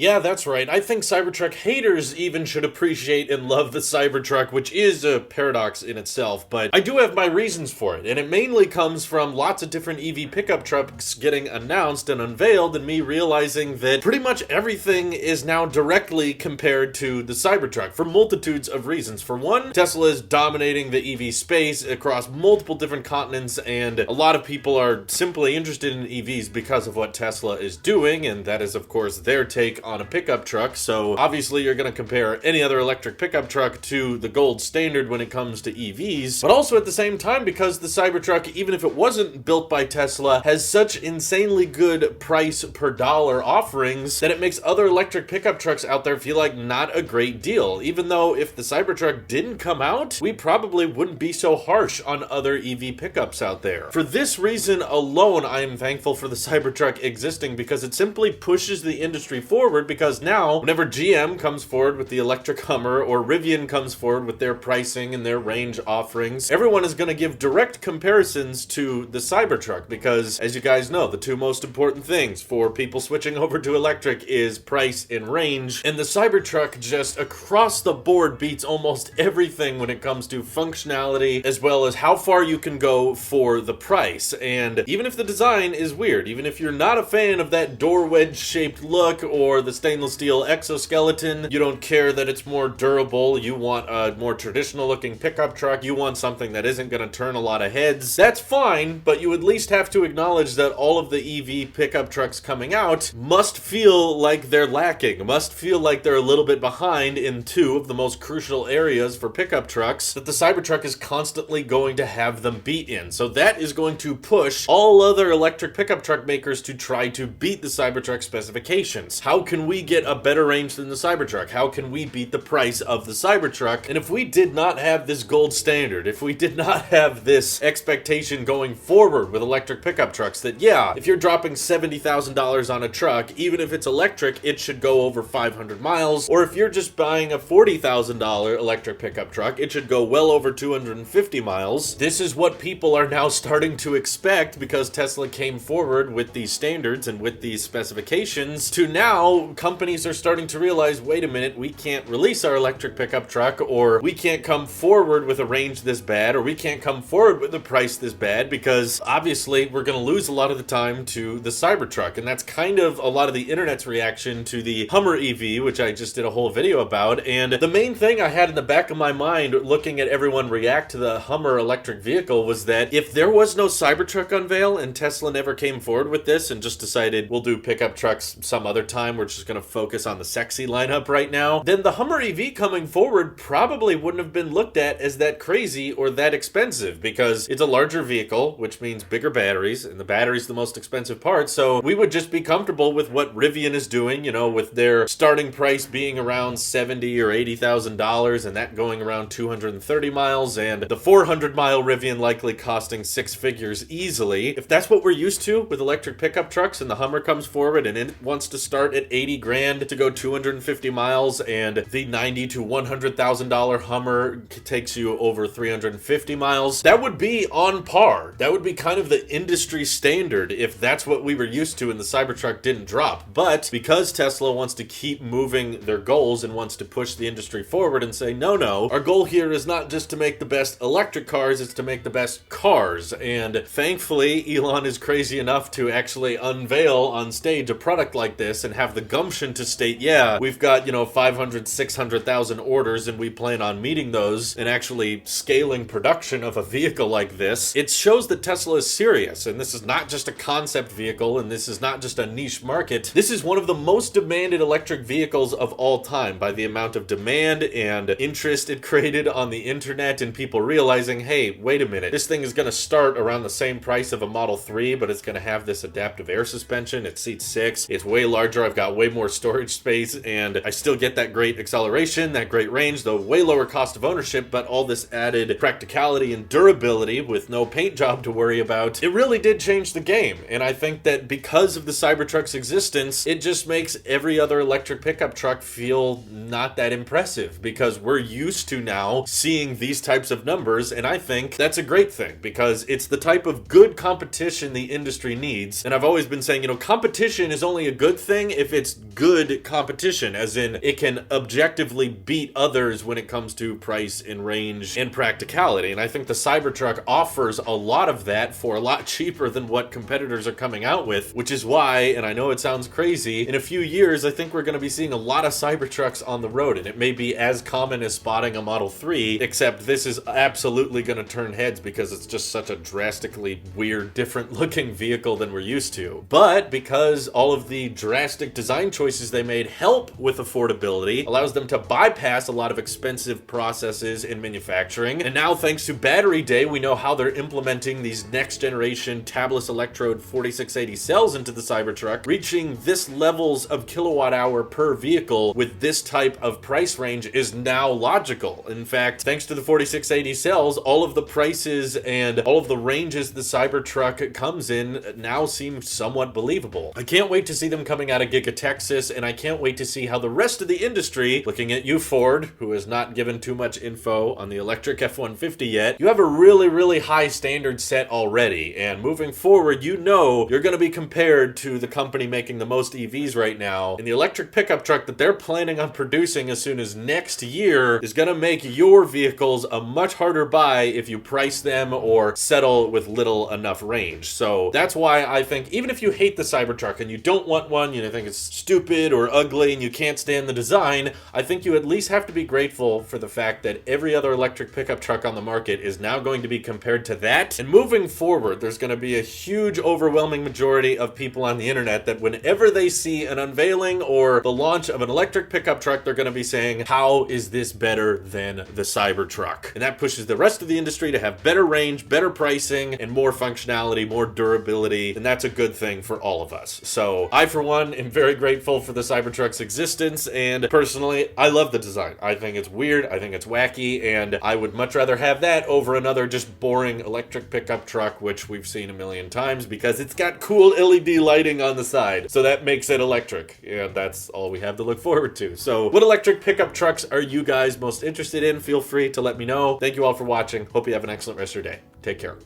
Yeah, that's right. I think Cybertruck haters even should appreciate and love the Cybertruck, which is a paradox in itself, but I do have my reasons for it, and it mainly comes from lots of different EV pickup trucks getting announced and unveiled, and me realizing that pretty much everything is now directly compared to the Cybertruck for multitudes of reasons. For one, Tesla is dominating the EV space across multiple different continents, and a lot of people are simply interested in EVs because of what Tesla is doing, and that is, of course, their take on a pickup truck. So obviously you're going to compare any other electric pickup truck to the gold standard when it comes to EVs, but also at the same time because the Cybertruck, even if it wasn't built by Tesla, has such insanely good price per dollar offerings that it makes other electric pickup trucks out there feel like not a great deal, even though if the Cybertruck didn't come out, we probably wouldn't be so harsh on other EV pickups out there. For this reason alone, I am thankful for the Cybertruck existing because it simply pushes the industry forward, because now whenever GM comes forward with the electric Hummer or Rivian comes forward with their pricing and their range offerings, everyone is going to give direct comparisons to the Cybertruck because, as you guys know, the two most important things for people switching over to electric is price and range, and the Cybertruck just across the board beats almost everything when it comes to functionality as well as how far you can go for the price. And even if the design is weird, even if you're not a fan of that door wedge shaped look or the stainless steel exoskeleton, you don't care that it's more durable, you want a more traditional looking pickup truck, you want something that isn't going to turn a lot of heads, that's fine, but you at least have to acknowledge that all of the EV pickup trucks coming out must feel like they're lacking, must feel like they're a little bit behind in two of the most crucial areas for pickup trucks that the Cybertruck is constantly going to have them beat in. So that is going to push all other electric pickup truck makers to try to beat the Cybertruck specifications. How can we get a better range than the Cybertruck? How can we beat the price of the Cybertruck? And if we did not have this gold standard, if we did not have this expectation going forward with electric pickup trucks that, yeah, if you're dropping $70,000 on a truck, even if it's electric, it should go over 500 miles, or if you're just buying a $40,000 electric pickup truck, it should go well over 250 miles. This is what people are now starting to expect because Tesla came forward with these standards and with these specifications. To now, companies are starting to realize, wait a minute, we can't release our electric pickup truck, or we can't come forward with a range this bad, or we can't come forward with a price this bad, because obviously we're going to lose a lot of the time to the Cybertruck. And that's kind of a lot of the internet's reaction to the Hummer EV, which I just did a whole video about. And the main thing I had in the back of my mind looking at everyone react to the Hummer electric vehicle was that if there was no Cybertruck unveil and Tesla never came forward with this and just decided we'll do pickup trucks some other time, we're just going to focus on the sexy lineup right now, then the Hummer EV coming forward probably wouldn't have been looked at as that crazy or that expensive, because it's a larger vehicle, which means bigger batteries, and the battery's the most expensive part. So we would just be comfortable with what Rivian is doing, you know, with their starting price being around $70,000 or $80,000 and that going around 230 miles, and the 400-mile Rivian likely costing six figures easily. If that's what we're used to with electric pickup trucks, and the Hummer comes forward and it wants to start at 80 grand to go 250 miles, and the $90,000 to $100,000 Hummer takes you over 350 miles, that would be on par. That would be kind of the industry standard if that's what we were used to and the Cybertruck didn't drop. But because Tesla wants to keep moving their goals and wants to push the industry forward and say, no, our goal here is not just to make the best electric cars, it's to make the best cars. And thankfully, Elon is crazy enough to actually unveil on stage a product like this and have the gumption to state, yeah, we've got, 500, 600,000 orders and we plan on meeting those and actually scaling production of a vehicle like this. It shows that Tesla is serious, and this is not just a concept vehicle, and this is not just a niche market. This is one of the most demanded electric vehicles of all time by the amount of demand and interest it created on the internet, and people realizing, hey, wait a minute, this thing is going to start around the same price of a Model 3, but it's going to have this adaptive air suspension, it seats 6, it's way larger, I've got way more storage space, and I still get that great acceleration, that great range, the way lower cost of ownership, but all this added practicality and durability with no paint job to worry about. It really did change the game, and I think that because of the Cybertruck's existence, it just makes every other electric pickup truck feel not that impressive, because we're used to now seeing these types of numbers, and I think that's a great thing, because it's the type of good competition the industry needs. And I've always been saying, competition is only a good thing if it's it's good competition, as in it can objectively beat others when it comes to price and range and practicality. And I think the Cybertruck offers a lot of that for a lot cheaper than what competitors are coming out with, which is why, and I know it sounds crazy, in a few years I think we're going to be seeing a lot of Cybertrucks on the road, and it may be as common as spotting a Model 3, except this is absolutely going to turn heads because it's just such a drastically weird, different looking vehicle than we're used to. But because all of the drastic design choices they made help with affordability, allows them to bypass a lot of expensive processes in manufacturing, and now thanks to Battery Day, we know how they're implementing these next generation tabless electrode 4680 cells into the Cybertruck, reaching this levels of kilowatt hour per vehicle with this type of price range is now logical. In fact, thanks to the 4680 cells, all of the prices and all of the ranges the Cybertruck comes in now seem somewhat believable. I can't wait to see them coming out of Giga Texas, and I can't wait to see how the rest of the industry, looking at you Ford, who has not given too much info on the electric F-150 yet, you have a really high standard set already, and moving forward, you know you're going to be compared to the company making the most EVs right now, and the electric pickup truck that they're planning on producing as soon as next year is going to make your vehicles a much harder buy if you price them or settle with little enough range. So that's why I think even if you hate the Cybertruck and you don't want one, you think it's stupid or ugly and you can't stand the design, I think you at least have to be grateful for the fact that every other electric pickup truck on the market is now going to be compared to that. And moving forward, there's going to be a huge overwhelming majority of people on the internet that whenever they see an unveiling or the launch of an electric pickup truck, they're going to be saying, how is this better than the Cybertruck? And that pushes the rest of the industry to have better range, better pricing, and more functionality, more durability, and that's a good thing for all of us. So I, for one, am very grateful for the Cybertruck's existence, and personally, I love the design. I think it's weird, I think it's wacky, and I would much rather have that over another just boring electric pickup truck, which we've seen a million times because it's got cool LED lighting on the side, so that makes it electric, and that's all we have to look forward to. So what electric pickup trucks are you guys most interested in? Feel free to let me know. Thank you all for watching. Hope you have an excellent rest of your day. Take care.